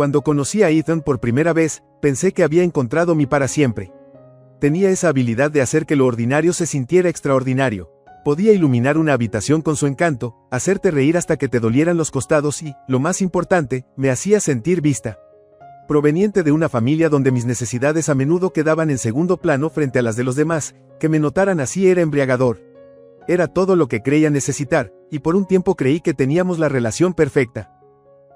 Cuando conocí a Ethan por primera vez, pensé que había encontrado mi para siempre. Tenía esa habilidad de hacer que lo ordinario se sintiera extraordinario. Podía iluminar una habitación con su encanto, hacerte reír hasta que te dolieran los costados y, lo más importante, me hacía sentir vista. Proveniente de una familia donde mis necesidades a menudo quedaban en segundo plano frente a las de los demás, que me notaran así era embriagador. Era todo lo que creía necesitar, y por un tiempo creí que teníamos la relación perfecta.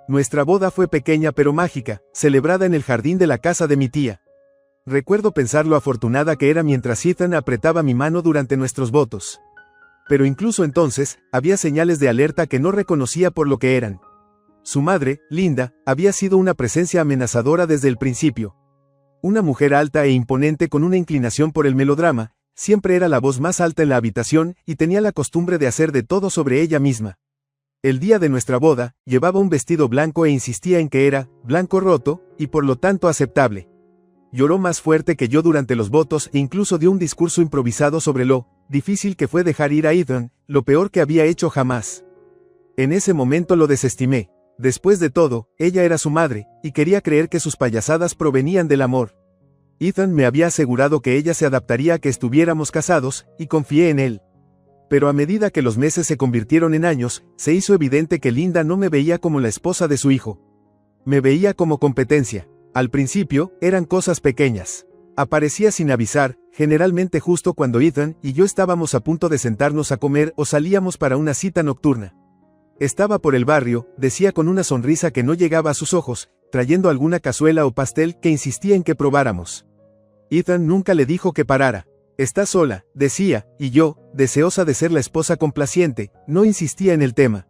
Nuestra boda fue pequeña pero mágica, celebrada en el jardín de la casa de mi tía. Recuerdo pensar lo afortunada que era mientras Ethan apretaba mi mano durante nuestros votos. Pero incluso entonces, había señales de alerta que no reconocía por lo que eran. Su madre, Linda, había sido una presencia amenazadora desde el principio. Una mujer alta e imponente con una inclinación por el melodrama, siempre era la voz más alta en la habitación y tenía la costumbre de hacer de todo sobre ella misma. El día de nuestra boda, llevaba un vestido blanco e insistía en que era blanco roto, y por lo tanto aceptable. Lloró más fuerte que yo durante los votos e incluso dio un discurso improvisado sobre lo difícil que fue dejar ir a Ethan, lo peor que había hecho jamás. En ese momento lo desestimé. Después de todo, ella era su madre, y quería creer que sus payasadas provenían del amor. Ethan me había asegurado que ella se adaptaría a que estuviéramos casados, y confié en él. Pero a medida que los meses se convirtieron en años, se hizo evidente que Linda no me veía como la esposa de su hijo. Me veía como competencia. Al principio, eran cosas pequeñas. Aparecía sin avisar, generalmente justo cuando Ethan y yo estábamos a punto de sentarnos a comer o salíamos para una cita nocturna. Estaba por el barrio, decía con una sonrisa que no llegaba a sus ojos, trayendo alguna cazuela o pastel que insistía en que probáramos. Ethan nunca le dijo que parara. Está sola, decía, y yo, deseosa de ser la esposa complaciente, no insistía en el tema.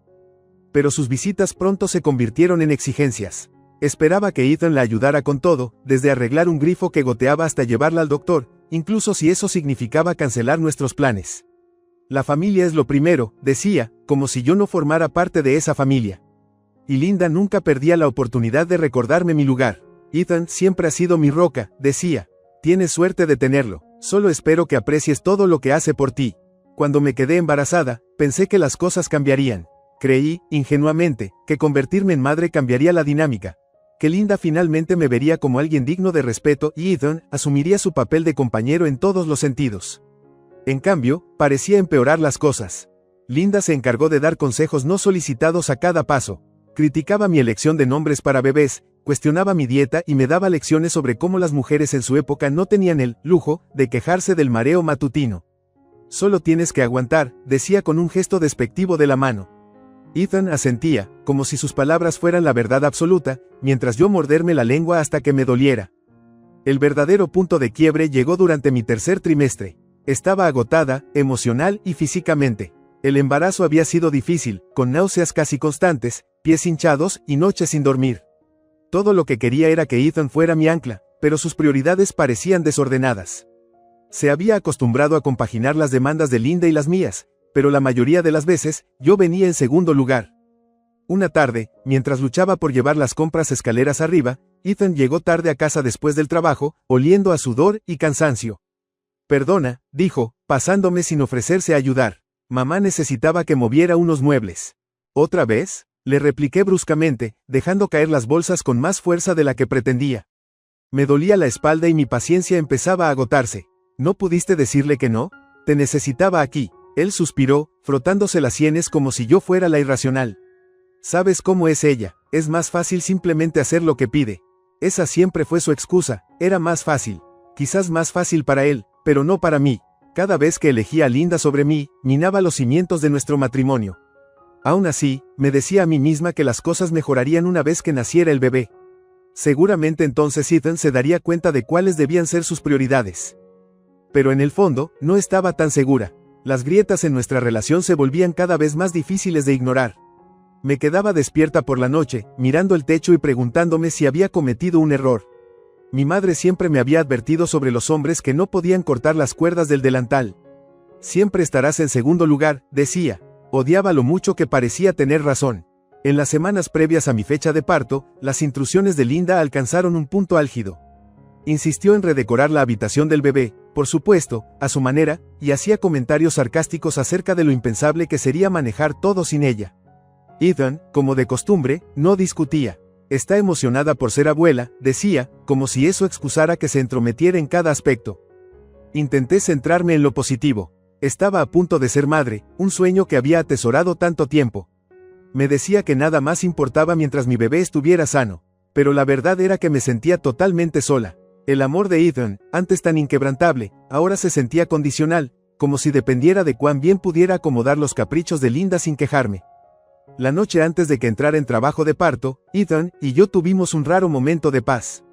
Pero sus visitas pronto se convirtieron en exigencias. Esperaba que Ethan la ayudara con todo, desde arreglar un grifo que goteaba hasta llevarla al doctor, incluso si eso significaba cancelar nuestros planes. La familia es lo primero, decía, como si yo no formara parte de esa familia. Y Linda nunca perdía la oportunidad de recordarme mi lugar. Ethan siempre ha sido mi roca, decía. Tienes suerte de tenerlo, solo espero que aprecies todo lo que hace por ti. Cuando me quedé embarazada, pensé que las cosas cambiarían. Creí, ingenuamente, que convertirme en madre cambiaría la dinámica. Que Linda finalmente me vería como alguien digno de respeto y Ethan asumiría su papel de compañero en todos los sentidos. En cambio, parecía empeorar las cosas. Linda se encargó de dar consejos no solicitados a cada paso. Criticaba mi elección de nombres para bebés, cuestionaba mi dieta y me daba lecciones sobre cómo las mujeres en su época no tenían el lujo de quejarse del mareo matutino. Solo tienes que aguantar, decía con un gesto despectivo de la mano. Ethan asentía, como si sus palabras fueran la verdad absoluta, mientras yo morderme la lengua hasta que me doliera. El verdadero punto de quiebre llegó durante mi tercer trimestre. Estaba agotada, emocional y físicamente. El embarazo había sido difícil, con náuseas casi constantes, pies hinchados y noches sin dormir. Todo lo que quería era que Ethan fuera mi ancla, pero sus prioridades parecían desordenadas. Se había acostumbrado a compaginar las demandas de Linda y las mías, pero la mayoría de las veces, yo venía en segundo lugar. Una tarde, mientras luchaba por llevar las compras escaleras arriba, Ethan llegó tarde a casa después del trabajo, oliendo a sudor y cansancio. Perdona, dijo, pasándome sin ofrecerse a ayudar. Mamá necesitaba que moviera unos muebles. ¿Otra vez? Le repliqué bruscamente, dejando caer las bolsas con más fuerza de la que pretendía. Me dolía la espalda y mi paciencia empezaba a agotarse. ¿No pudiste decirle que no? Te necesitaba aquí. Él suspiró, frotándose las sienes como si yo fuera la irracional. ¿Sabes cómo es ella? Es más fácil simplemente hacer lo que pide. Esa siempre fue su excusa, era más fácil. Quizás más fácil para él, pero no para mí. Cada vez que elegía a Linda sobre mí, minaba los cimientos de nuestro matrimonio. Aún así, me decía a mí misma que las cosas mejorarían una vez que naciera el bebé. Seguramente entonces Ethan se daría cuenta de cuáles debían ser sus prioridades. Pero en el fondo, no estaba tan segura. Las grietas en nuestra relación se volvían cada vez más difíciles de ignorar. Me quedaba despierta por la noche, mirando el techo y preguntándome si había cometido un error. Mi madre siempre me había advertido sobre los hombres que no podían cortar las cuerdas del delantal. Siempre estarás en segundo lugar, decía. Odiaba lo mucho que parecía tener razón. En las semanas previas a mi fecha de parto, las intrusiones de Linda alcanzaron un punto álgido. Insistió en redecorar la habitación del bebé, por supuesto, a su manera, y hacía comentarios sarcásticos acerca de lo impensable que sería manejar todo sin ella. Ethan, como de costumbre, no discutía. Está emocionada por ser abuela, decía, como si eso excusara que se entrometiera en cada aspecto. Intenté centrarme en lo positivo. Estaba a punto de ser madre, un sueño que había atesorado tanto tiempo. Me decía que nada más importaba mientras mi bebé estuviera sano, pero la verdad era que me sentía totalmente sola. El amor de Ethan, antes tan inquebrantable, ahora se sentía condicional, como si dependiera de cuán bien pudiera acomodar los caprichos de Linda sin quejarme. La noche antes de que entrara en trabajo de parto, Ethan y yo tuvimos un raro momento de paz.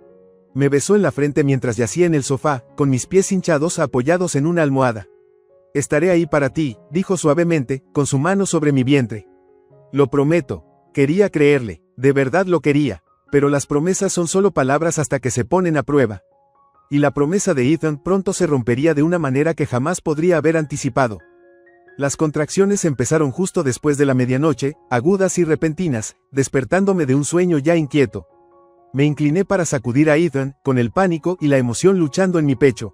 Me besó en la frente mientras yacía en el sofá, con mis pies hinchados apoyados en una almohada. Estaré ahí para ti, dijo suavemente, con su mano sobre mi vientre. Lo prometo. Quería creerle, de verdad lo quería, pero las promesas son solo palabras hasta que se ponen a prueba. Y la promesa de Ethan pronto se rompería de una manera que jamás podría haber anticipado. Las contracciones empezaron justo después de la medianoche, agudas y repentinas, despertándome de un sueño ya inquieto. Me incliné para sacudir a Ethan, con el pánico y la emoción luchando en mi pecho.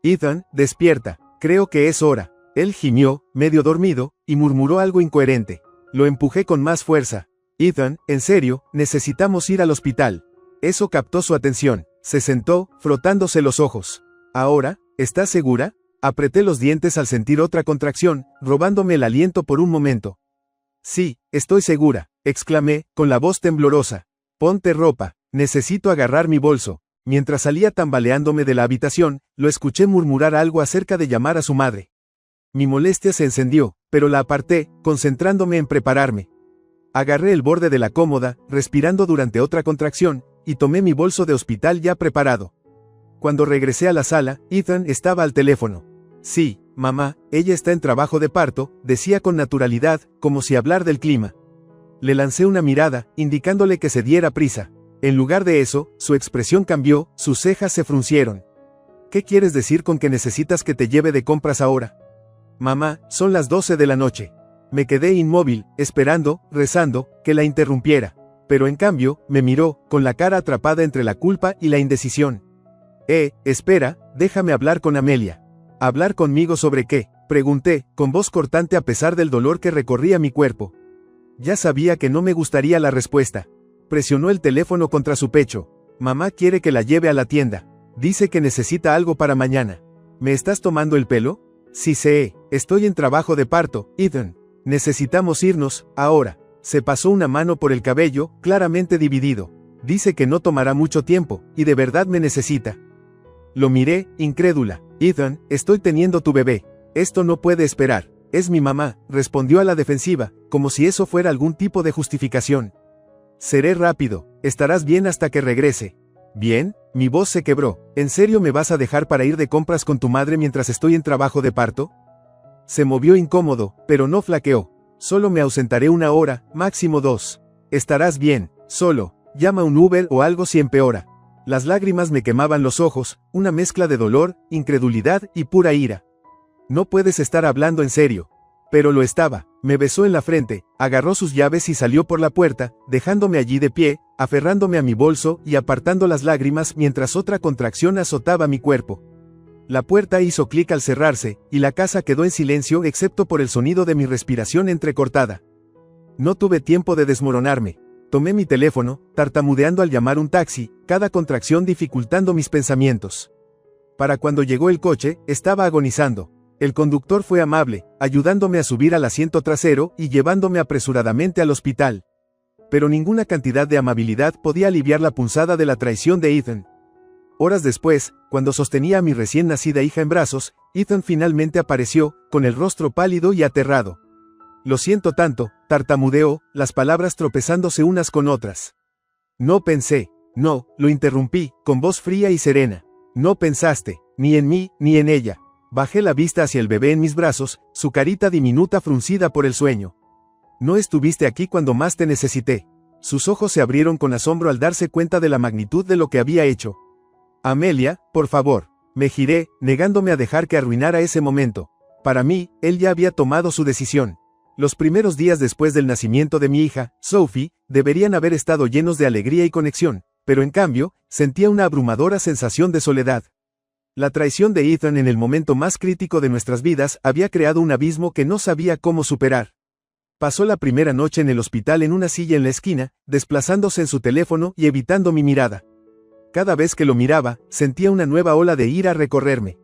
Ethan, despierta, creo que es hora. Él gimió, medio dormido, y murmuró algo incoherente. Lo empujé con más fuerza. Ethan, en serio, necesitamos ir al hospital. Eso captó su atención. Se sentó, frotándose los ojos. Ahora, ¿estás segura? Apreté los dientes al sentir otra contracción, robándome el aliento por un momento. Sí, estoy segura, exclamé, con la voz temblorosa. Ponte ropa, necesito agarrar mi bolso. Mientras salía tambaleándome de la habitación, lo escuché murmurar algo acerca de llamar a su madre. Mi molestia se encendió, pero la aparté, concentrándome en prepararme. Agarré el borde de la cómoda, respirando durante otra contracción, y tomé mi bolso de hospital ya preparado. Cuando regresé a la sala, Ethan estaba al teléfono. Sí, mamá, ella está en trabajo de parto, decía con naturalidad, como si hablar del clima. Le lancé una mirada, indicándole que se diera prisa. En lugar de eso, su expresión cambió, sus cejas se fruncieron. ¿Qué quieres decir con que necesitas que te lleve de compras ahora? Mamá, son las 12 de la noche. Me quedé inmóvil, esperando, rezando, que la interrumpiera. Pero en cambio, me miró, con la cara atrapada entre la culpa y la indecisión. Espera, déjame hablar con Amelia. ¿Hablar conmigo sobre qué? Pregunté, con voz cortante a pesar del dolor que recorría mi cuerpo. Ya sabía que no me gustaría la respuesta. Presionó el teléfono contra su pecho. Mamá quiere que la lleve a la tienda. Dice que necesita algo para mañana. ¿Me estás tomando el pelo? Sí sé, estoy en trabajo de parto, Ethan. Necesitamos irnos, ahora. Se pasó una mano por el cabello, claramente dividido. Dice que no tomará mucho tiempo, y de verdad me necesita. Lo miré, incrédula. Ethan, estoy teniendo tu bebé. Esto no puede esperar. Es mi mamá, respondió a la defensiva, como si eso fuera algún tipo de justificación. Seré rápido, estarás bien hasta que regrese. ¿Bien? Mi voz se quebró. ¿En serio me vas a dejar para ir de compras con tu madre mientras estoy en trabajo de parto? Se movió incómodo, pero no flaqueó. Solo me ausentaré 1 hora, máximo 2. Estarás bien, solo. Llama un Uber o algo si empeora. Las lágrimas me quemaban los ojos, una mezcla de dolor, incredulidad y pura ira. No puedes estar hablando en serio. Pero lo estaba. Me besó en la frente, agarró sus llaves y salió por la puerta, dejándome allí de pie, aferrándome a mi bolso y apartando las lágrimas mientras otra contracción azotaba mi cuerpo. La puerta hizo clic al cerrarse, y la casa quedó en silencio excepto por el sonido de mi respiración entrecortada. No tuve tiempo de desmoronarme. Tomé mi teléfono, tartamudeando al llamar un taxi, cada contracción dificultando mis pensamientos. Para cuando llegó el coche, estaba agonizando. El conductor fue amable, ayudándome a subir al asiento trasero y llevándome apresuradamente al hospital. Pero ninguna cantidad de amabilidad podía aliviar la punzada de la traición de Ethan. Horas después, cuando sostenía a mi recién nacida hija en brazos, Ethan finalmente apareció, con el rostro pálido y aterrado. Lo siento tanto, tartamudeó, las palabras tropezándose unas con otras. No pensé. No, lo interrumpí, con voz fría y serena. No pensaste, ni en mí, ni en ella. Bajé la vista hacia el bebé en mis brazos, su carita diminuta fruncida por el sueño. No estuviste aquí cuando más te necesité. Sus ojos se abrieron con asombro al darse cuenta de la magnitud de lo que había hecho. Amelia, por favor. Me giré, negándome a dejar que arruinara ese momento. Para mí, él ya había tomado su decisión. Los primeros días después del nacimiento de mi hija, Sophie, deberían haber estado llenos de alegría y conexión, pero en cambio, sentía una abrumadora sensación de soledad. La traición de Ethan en el momento más crítico de nuestras vidas había creado un abismo que no sabía cómo superar. Pasó la primera noche en el hospital en una silla en la esquina, desplazándose en su teléfono y evitando mi mirada. Cada vez que lo miraba, sentía una nueva ola de ira recorrerme.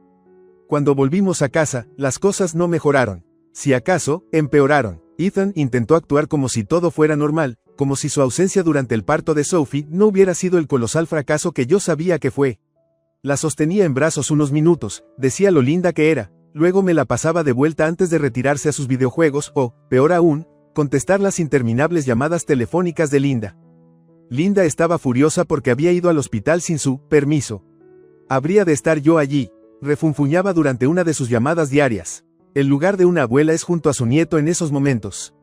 Cuando volvimos a casa, las cosas no mejoraron. Si acaso, empeoraron. Ethan intentó actuar como si todo fuera normal, como si su ausencia durante el parto de Sophie no hubiera sido el colosal fracaso que yo sabía que fue. La sostenía en brazos unos minutos, decía lo linda que era, luego me la pasaba de vuelta antes de retirarse a sus videojuegos o, peor aún, contestar las interminables llamadas telefónicas de Linda. Linda estaba furiosa porque había ido al hospital sin su permiso. Habría de estar yo allí, refunfuñaba durante una de sus llamadas diarias. El lugar de una abuela es junto a su nieto en esos momentos.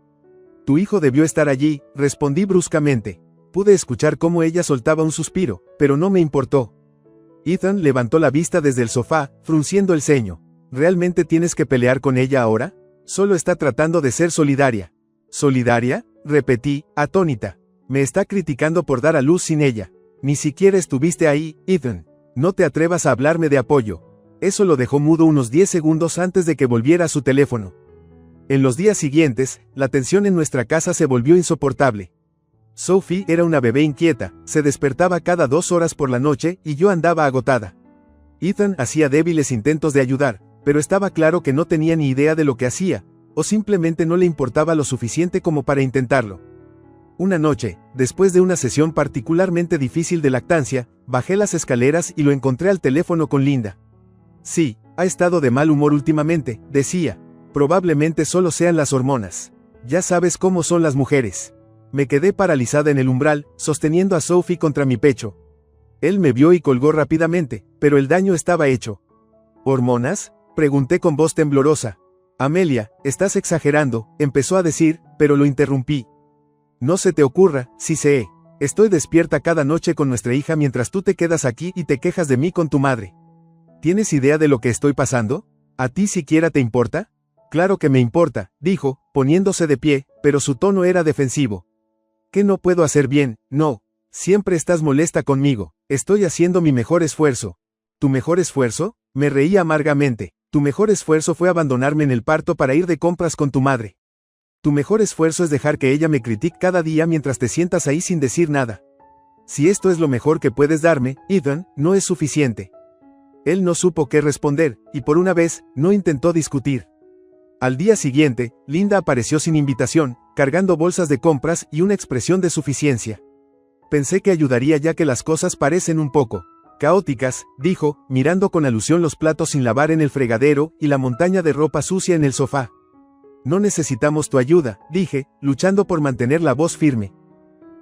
Tu hijo debió estar allí, respondí bruscamente. Pude escuchar cómo ella soltaba un suspiro, pero no me importó. Ethan levantó la vista desde el sofá, frunciendo el ceño. ¿Realmente tienes que pelear con ella ahora? Solo está tratando de ser solidaria. ¿Solidaria? Repetí, atónita. Me está criticando por dar a luz sin ella. Ni siquiera estuviste ahí, Ethan. No te atrevas a hablarme de apoyo. Eso lo dejó mudo unos 10 segundos antes de que volviera a su teléfono. En los días siguientes, la tensión en nuestra casa se volvió insoportable. Sophie era una bebé inquieta, se despertaba cada 2 horas por la noche y yo andaba agotada. Ethan hacía débiles intentos de ayudar, pero estaba claro que no tenía ni idea de lo que hacía, o simplemente no le importaba lo suficiente como para intentarlo. Una noche, después de una sesión particularmente difícil de lactancia, bajé las escaleras y lo encontré al teléfono con Linda. Sí, ha estado de mal humor últimamente, decía. Probablemente solo sean las hormonas. Ya sabes cómo son las mujeres. Me quedé paralizada en el umbral, sosteniendo a Sophie contra mi pecho. Él me vio y colgó rápidamente, pero el daño estaba hecho. ¿Hormonas? Pregunté con voz temblorosa. Amelia, estás exagerando, empezó a decir, pero lo interrumpí. No se te ocurra, sí sé. Estoy despierta cada noche con nuestra hija mientras tú te quedas aquí y te quejas de mí con tu madre. ¿Tienes idea de lo que estoy pasando? ¿A ti siquiera te importa? Claro que me importa, dijo, poniéndose de pie, pero su tono era defensivo. ¿Qué no puedo hacer bien? No. Siempre estás molesta conmigo. Estoy haciendo mi mejor esfuerzo. ¿Tu mejor esfuerzo? Me reí amargamente. Tu mejor esfuerzo fue abandonarme en el parto para ir de compras con tu madre. Tu mejor esfuerzo es dejar que ella me critique cada día mientras te sientas ahí sin decir nada. Si esto es lo mejor que puedes darme, Ethan, no es suficiente. Él no supo qué responder, y por una vez, no intentó discutir. Al día siguiente, Linda apareció sin invitación, cargando bolsas de compras y una expresión de suficiencia. Pensé que ayudaría ya que las cosas parecen un poco caóticas, dijo, mirando con alusión los platos sin lavar en el fregadero y la montaña de ropa sucia en el sofá. No necesitamos tu ayuda, dije, luchando por mantener la voz firme.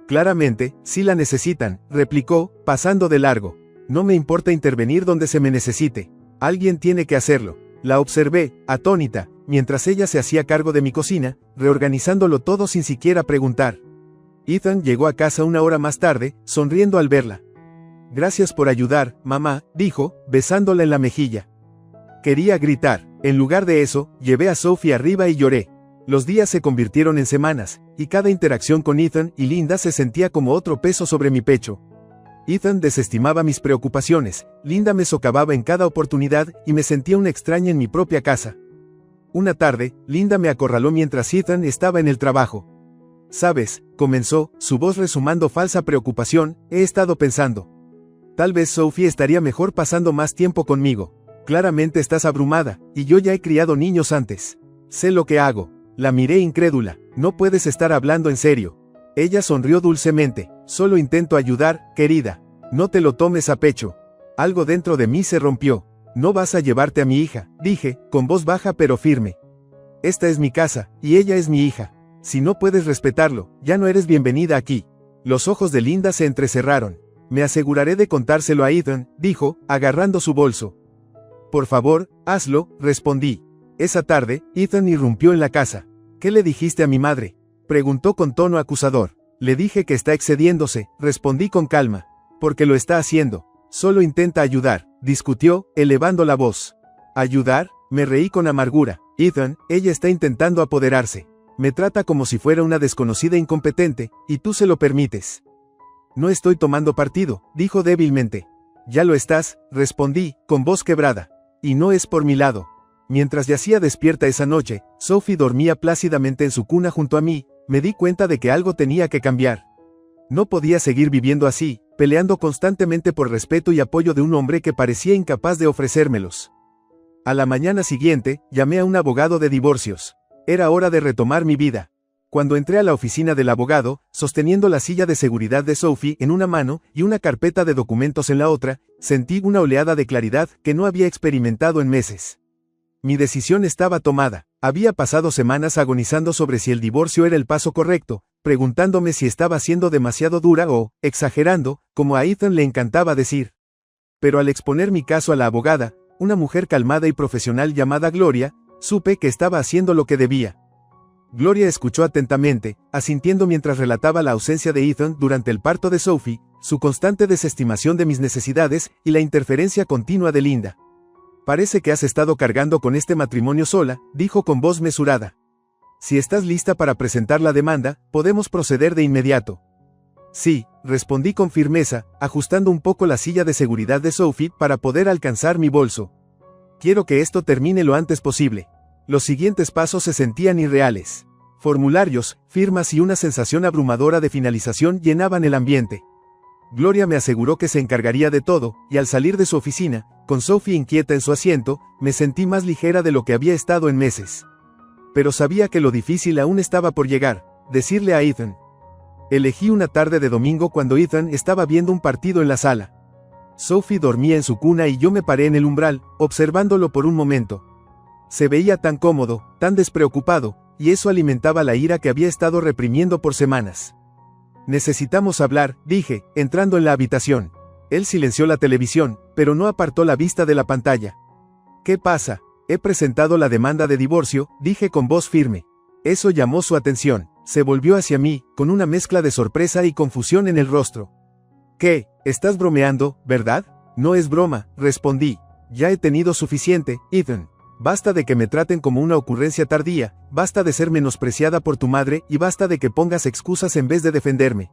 Claramente, sí la necesitan, replicó, pasando de largo. No me importa intervenir donde se me necesite. Alguien tiene que hacerlo. La observé, atónita, mientras ella se hacía cargo de mi cocina, reorganizándolo todo sin siquiera preguntar. Ethan llegó a casa una hora más tarde, sonriendo al verla. Gracias por ayudar, mamá, dijo, besándola en la mejilla. Quería gritar. En lugar de eso, llevé a Sophie arriba y lloré. Los días se convirtieron en semanas, y cada interacción con Ethan y Linda se sentía como otro peso sobre mi pecho. Ethan desestimaba mis preocupaciones, Linda me socavaba en cada oportunidad y me sentía una extraña en mi propia casa. Una tarde, Linda me acorraló mientras Ethan estaba en el trabajo. ¿Sabes?, comenzó, su voz resumando falsa preocupación, he estado pensando. Tal vez Sophie estaría mejor pasando más tiempo conmigo. Claramente estás abrumada, y yo ya he criado niños antes. Sé lo que hago. La miré incrédula. No puedes estar hablando en serio. Ella sonrió dulcemente. Solo intento ayudar, querida. No te lo tomes a pecho. Algo dentro de mí se rompió. No vas a llevarte a mi hija, dije, con voz baja pero firme. Esta es mi casa, y ella es mi hija. Si no puedes respetarlo, ya no eres bienvenida aquí. Los ojos de Linda se entrecerraron. Me aseguraré de contárselo a Ethan, dijo, agarrando su bolso. Por favor, hazlo, respondí. Esa tarde, Ethan irrumpió en la casa. ¿Qué le dijiste a mi madre?, preguntó con tono acusador. Le dije que está excediéndose, respondí con calma. Porque lo está haciendo. Solo intenta ayudar, discutió, elevando la voz. ¿Ayudar? Me reí con amargura. Ethan, ella está intentando apoderarse. Me trata como si fuera una desconocida incompetente, y tú se lo permites. No estoy tomando partido, dijo débilmente. Ya lo estás, respondí, con voz quebrada. Y no es por mi lado. Mientras yacía despierta esa noche, Sophie dormía plácidamente en su cuna junto a mí, me di cuenta de que algo tenía que cambiar. No podía seguir viviendo así, peleando constantemente por respeto y apoyo de un hombre que parecía incapaz de ofrecérmelos. A la mañana siguiente, llamé a un abogado de divorcios. Era hora de retomar mi vida. Cuando entré a la oficina del abogado, sosteniendo la silla de seguridad de Sophie en una mano y una carpeta de documentos en la otra, sentí una oleada de claridad que no había experimentado en meses. Mi decisión estaba tomada. Había pasado semanas agonizando sobre si el divorcio era el paso correcto, preguntándome si estaba siendo demasiado dura o, exagerando, como a Ethan le encantaba decir. Pero al exponer mi caso a la abogada, una mujer calmada y profesional llamada Gloria, supe que estaba haciendo lo que debía. Gloria escuchó atentamente, asintiendo mientras relataba la ausencia de Ethan durante el parto de Sophie, su constante desestimación de mis necesidades y la interferencia continua de Linda. Parece que has estado cargando con este matrimonio sola, dijo con voz mesurada. Si estás lista para presentar la demanda, podemos proceder de inmediato. Sí, respondí con firmeza, ajustando un poco la silla de seguridad de Sophie para poder alcanzar mi bolso. Quiero que esto termine lo antes posible. Los siguientes pasos se sentían irreales. Formularios, firmas y una sensación abrumadora de finalización llenaban el ambiente. Gloria me aseguró que se encargaría de todo, y al salir de su oficina, con Sophie inquieta en su asiento, me sentí más ligera de lo que había estado en meses. Pero sabía que lo difícil aún estaba por llegar, decirle a Ethan. Elegí una tarde de domingo cuando Ethan estaba viendo un partido en la sala. Sophie dormía en su cuna y yo me paré en el umbral, observándolo por un momento. Se veía tan cómodo, tan despreocupado, y eso alimentaba la ira que había estado reprimiendo por semanas. Necesitamos hablar, dije, entrando en la habitación. Él silenció la televisión, pero no apartó la vista de la pantalla. ¿Qué pasa? He presentado la demanda de divorcio, dije con voz firme. Eso llamó su atención. Se volvió hacia mí, con una mezcla de sorpresa y confusión en el rostro. ¿Qué? ¿Estás bromeando, verdad? No es broma, respondí. Ya he tenido suficiente, Ethan. Basta de que me traten como una ocurrencia tardía, basta de ser menospreciada por tu madre y basta de que pongas excusas en vez de defenderme.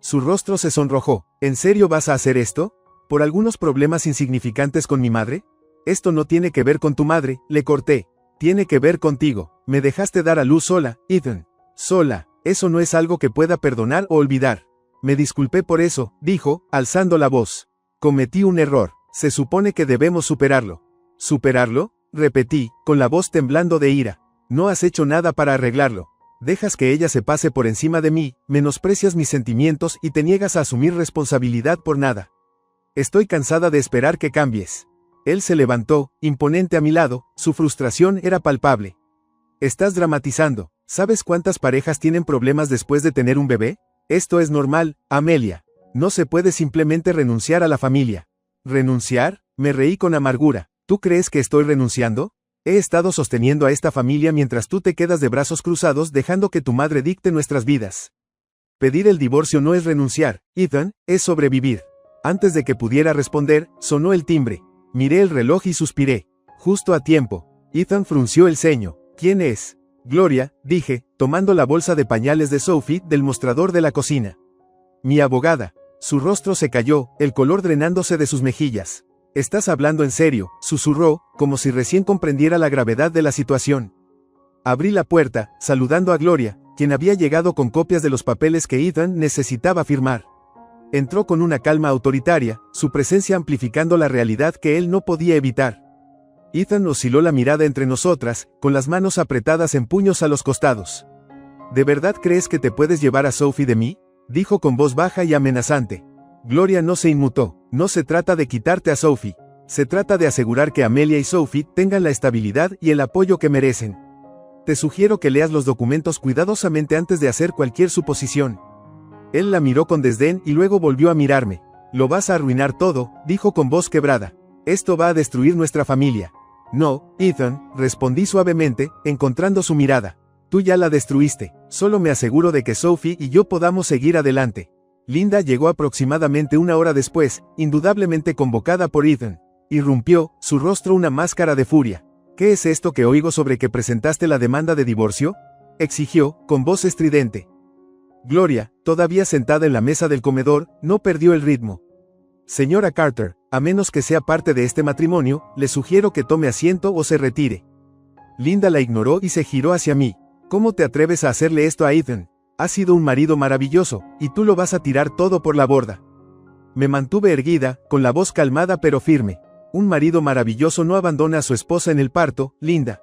Su rostro se sonrojó. ¿En serio vas a hacer esto? ¿Por algunos problemas insignificantes con mi madre? Esto no tiene que ver con tu madre, le corté. Tiene que ver contigo. Me dejaste dar a luz sola, Ethan. Sola. Eso no es algo que pueda perdonar o olvidar. Me disculpé por eso, dijo, alzando la voz. Cometí un error. Se supone que debemos superarlo. ¿Superarlo? Repetí, con la voz temblando de ira. No has hecho nada para arreglarlo. Dejas que ella se pase por encima de mí, menosprecias mis sentimientos y te niegas a asumir responsabilidad por nada. Estoy cansada de esperar que cambies. Él se levantó, imponente a mi lado, su frustración era palpable. Estás dramatizando. ¿Sabes cuántas parejas tienen problemas después de tener un bebé? Esto es normal, Amelia. No se puede simplemente renunciar a la familia. ¿Renunciar? Me reí con amargura. ¿Tú crees que estoy renunciando? He estado sosteniendo a esta familia mientras tú te quedas de brazos cruzados dejando que tu madre dicte nuestras vidas. Pedir el divorcio no es renunciar, Ethan, es sobrevivir. Antes de que pudiera responder, sonó el timbre. Miré el reloj y suspiré. Justo a tiempo. Ethan frunció el ceño. ¿Quién es? Gloria, dije, tomando la bolsa de pañales de Sophie del mostrador de la cocina. Mi abogada. Su rostro se cayó, el color drenándose de sus mejillas. Estás hablando en serio, susurró, como si recién comprendiera la gravedad de la situación. Abrí la puerta, saludando a Gloria, quien había llegado con copias de los papeles que Ethan necesitaba firmar. Entró con una calma autoritaria, su presencia amplificando la realidad que él no podía evitar. Ethan osciló la mirada entre nosotras, con las manos apretadas en puños a los costados. ¿De verdad crees que te puedes llevar a Sophie de mí? Dijo con voz baja y amenazante. Gloria no se inmutó. No se trata de quitarte a Sophie. Se trata de asegurar que Amelia y Sophie tengan la estabilidad y el apoyo que merecen. Te sugiero que leas los documentos cuidadosamente antes de hacer cualquier suposición. Él la miró con desdén y luego volvió a mirarme. Lo vas a arruinar todo, dijo con voz quebrada. Esto va a destruir nuestra familia. No, Ethan, respondí suavemente, encontrando su mirada. Tú ya la destruiste. Solo me aseguro de que Sophie y yo podamos seguir adelante. Linda llegó aproximadamente una hora después, indudablemente convocada por Ethan. Irrumpió, su rostro una máscara de furia. ¿Qué es esto que oigo sobre que presentaste la demanda de divorcio? Exigió, con voz estridente. Gloria, todavía sentada en la mesa del comedor, no perdió el ritmo. Señora Carter, a menos que sea parte de este matrimonio, le sugiero que tome asiento o se retire. Linda la ignoró y se giró hacia mí. ¿Cómo te atreves a hacerle esto a Ethan? Ha sido un marido maravilloso, y tú lo vas a tirar todo por la borda. Me mantuve erguida, con la voz calmada pero firme. Un marido maravilloso no abandona a su esposa en el parto, Linda.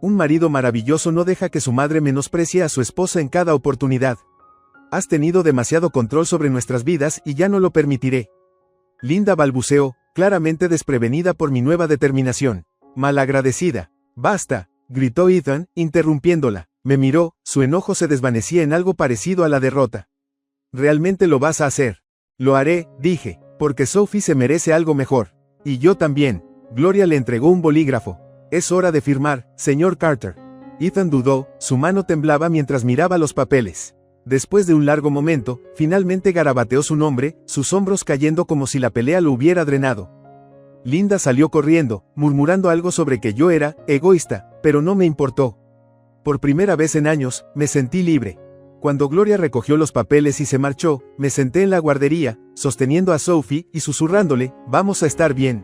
Un marido maravilloso no deja que su madre menosprecie a su esposa en cada oportunidad. Has tenido demasiado control sobre nuestras vidas y ya no lo permitiré. Linda balbuceó, claramente desprevenida por mi nueva determinación. Malagradecida. Basta, gritó Ethan, interrumpiéndola. Me miró, su enojo se desvanecía en algo parecido a la derrota. ¿Realmente lo vas a hacer? Lo haré, dije, porque Sophie se merece algo mejor. Y yo también. Gloria le entregó un bolígrafo. Es hora de firmar, señor Carter. Ethan dudó, su mano temblaba mientras miraba los papeles. Después de un largo momento, finalmente garabateó su nombre, sus hombros cayendo como si la pelea lo hubiera drenado. Linda salió corriendo, murmurando algo sobre que yo era egoísta, pero no me importó. Por primera vez en años, me sentí libre. Cuando Gloria recogió los papeles y se marchó, me senté en la guardería, sosteniendo a Sophie y susurrándole, vamos a estar bien.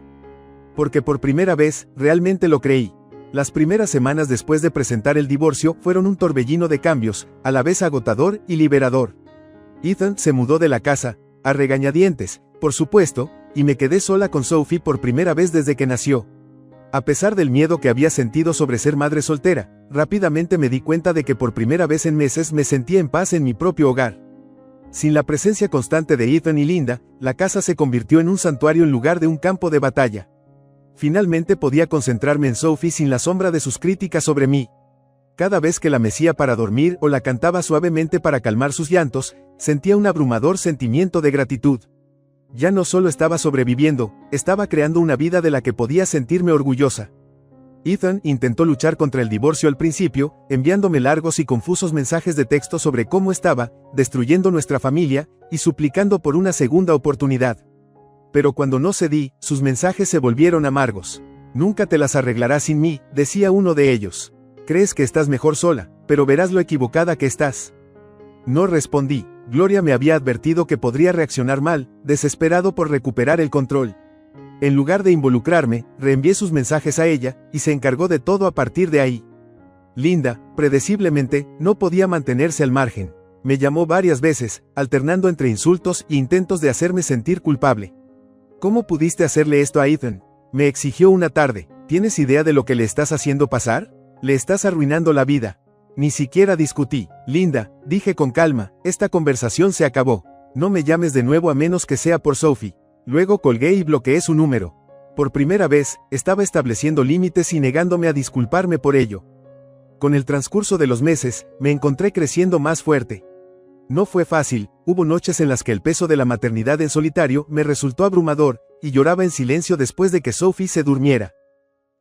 Porque por primera vez, realmente lo creí. Las primeras semanas después de presentar el divorcio fueron un torbellino de cambios, a la vez agotador y liberador. Ethan se mudó de la casa, a regañadientes, por supuesto, y me quedé sola con Sophie por primera vez desde que nació. A pesar del miedo que había sentido sobre ser madre soltera, rápidamente me di cuenta de que por primera vez en meses me sentía en paz en mi propio hogar. Sin la presencia constante de Ethan y Linda, la casa se convirtió en un santuario en lugar de un campo de batalla. Finalmente podía concentrarme en Sophie sin la sombra de sus críticas sobre mí. Cada vez que la mecía para dormir o la cantaba suavemente para calmar sus llantos, sentía un abrumador sentimiento de gratitud. Ya no solo estaba sobreviviendo, estaba creando una vida de la que podía sentirme orgullosa. Ethan intentó luchar contra el divorcio al principio, enviándome largos y confusos mensajes de texto sobre cómo estaba, destruyendo nuestra familia, y suplicando por una segunda oportunidad. Pero cuando no cedí, sus mensajes se volvieron amargos. Nunca te las arreglarás sin mí, decía uno de ellos. Crees que estás mejor sola, pero verás lo equivocada que estás. No respondí. Gloria me había advertido que podría reaccionar mal, desesperado por recuperar el control. En lugar de involucrarme, reenvié sus mensajes a ella, y se encargó de todo a partir de ahí. Linda, predeciblemente, no podía mantenerse al margen. Me llamó varias veces, alternando entre insultos e intentos de hacerme sentir culpable. ¿Cómo pudiste hacerle esto a Ethan? Me exigió una tarde. ¿Tienes idea de lo que le estás haciendo pasar? Le estás arruinando la vida. Ni siquiera discutí. Linda, dije con calma, esta conversación se acabó. No me llames de nuevo a menos que sea por Sophie. Luego colgué y bloqueé su número. Por primera vez, estaba estableciendo límites y negándome a disculparme por ello. Con el transcurso de los meses, me encontré creciendo más fuerte. No fue fácil, hubo noches en las que el peso de la maternidad en solitario me resultó abrumador, y lloraba en silencio después de que Sophie se durmiera.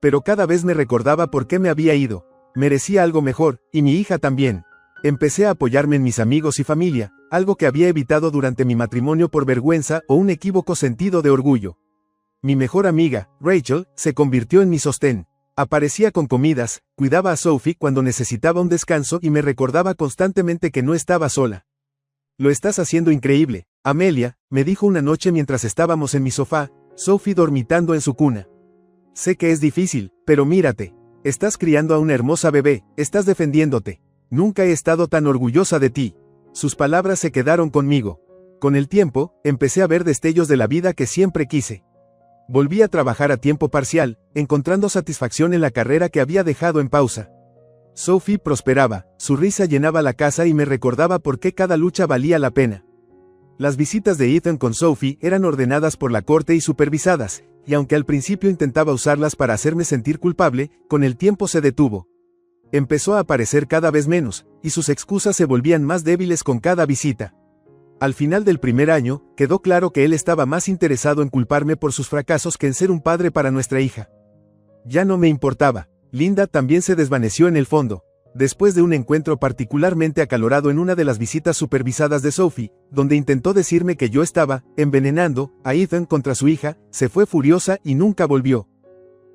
Pero cada vez me recordaba por qué me había ido. Merecía algo mejor, y mi hija también. Empecé a apoyarme en mis amigos y familia, algo que había evitado durante mi matrimonio por vergüenza o un equívoco sentido de orgullo. Mi mejor amiga, Rachel, se convirtió en mi sostén. Aparecía con comidas, cuidaba a Sophie cuando necesitaba un descanso y me recordaba constantemente que no estaba sola. Lo estás haciendo increíble, Amelia, me dijo una noche mientras estábamos en mi sofá, Sophie dormitando en su cuna. Sé que es difícil, pero mírate. Estás criando a una hermosa bebé, estás defendiéndote. Nunca he estado tan orgullosa de ti. Sus palabras se quedaron conmigo. Con el tiempo, empecé a ver destellos de la vida que siempre quise. Volví a trabajar a tiempo parcial, encontrando satisfacción en la carrera que había dejado en pausa. Sophie prosperaba, su risa llenaba la casa y me recordaba por qué cada lucha valía la pena. Las visitas de Ethan con Sophie eran ordenadas por la corte y supervisadas, y aunque al principio intentaba usarlas para hacerme sentir culpable, con el tiempo se detuvo. Empezó a aparecer cada vez menos, y sus excusas se volvían más débiles con cada visita. Al final del primer año, quedó claro que él estaba más interesado en culparme por sus fracasos que en ser un padre para nuestra hija. Ya no me importaba. Linda también se desvaneció en el fondo. Después de un encuentro particularmente acalorado en una de las visitas supervisadas de Sophie, donde intentó decirme que yo estaba envenenando a Ethan contra su hija, se fue furiosa y nunca volvió.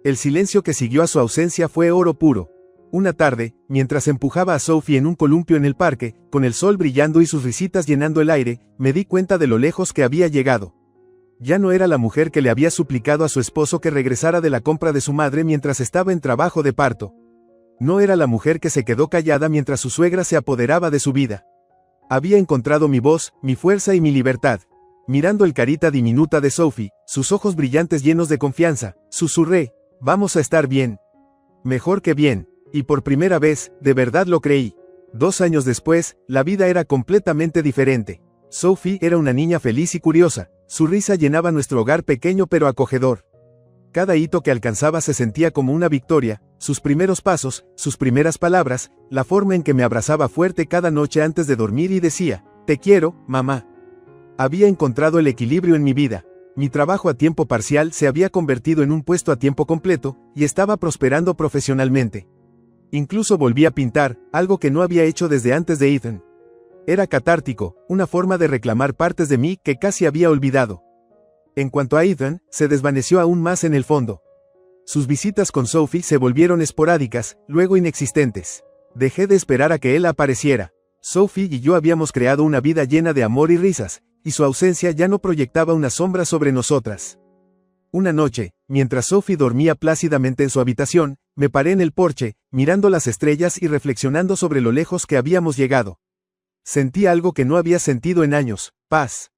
El silencio que siguió a su ausencia fue oro puro. Una tarde, mientras empujaba a Sophie en un columpio en el parque, con el sol brillando y sus risitas llenando el aire, me di cuenta de lo lejos que había llegado. Ya no era la mujer que le había suplicado a su esposo que regresara de la compra de su madre mientras estaba en trabajo de parto. No era la mujer que se quedó callada mientras su suegra se apoderaba de su vida. Había encontrado mi voz, mi fuerza y mi libertad. Mirando el carita diminuta de Sophie, sus ojos brillantes llenos de confianza, susurré, vamos a estar bien. Mejor que bien. Y por primera vez, de verdad lo creí. 2 años después, la vida era completamente diferente. Sophie era una niña feliz y curiosa. Su risa llenaba nuestro hogar pequeño pero acogedor. Cada hito que alcanzaba se sentía como una victoria, sus primeros pasos, sus primeras palabras, la forma en que me abrazaba fuerte cada noche antes de dormir y decía, te quiero, mamá. Había encontrado el equilibrio en mi vida. Mi trabajo a tiempo parcial se había convertido en un puesto a tiempo completo, y estaba prosperando profesionalmente. Incluso volví a pintar, algo que no había hecho desde antes de Ethan. Era catártico, una forma de reclamar partes de mí que casi había olvidado. En cuanto a Ethan, se desvaneció aún más en el fondo. Sus visitas con Sophie se volvieron esporádicas, luego inexistentes. Dejé de esperar a que él apareciera. Sophie y yo habíamos creado una vida llena de amor y risas, y su ausencia ya no proyectaba una sombra sobre nosotras. Una noche, mientras Sophie dormía plácidamente en su habitación, me paré en el porche, mirando las estrellas y reflexionando sobre lo lejos que habíamos llegado. Sentí algo que no había sentido en años, paz.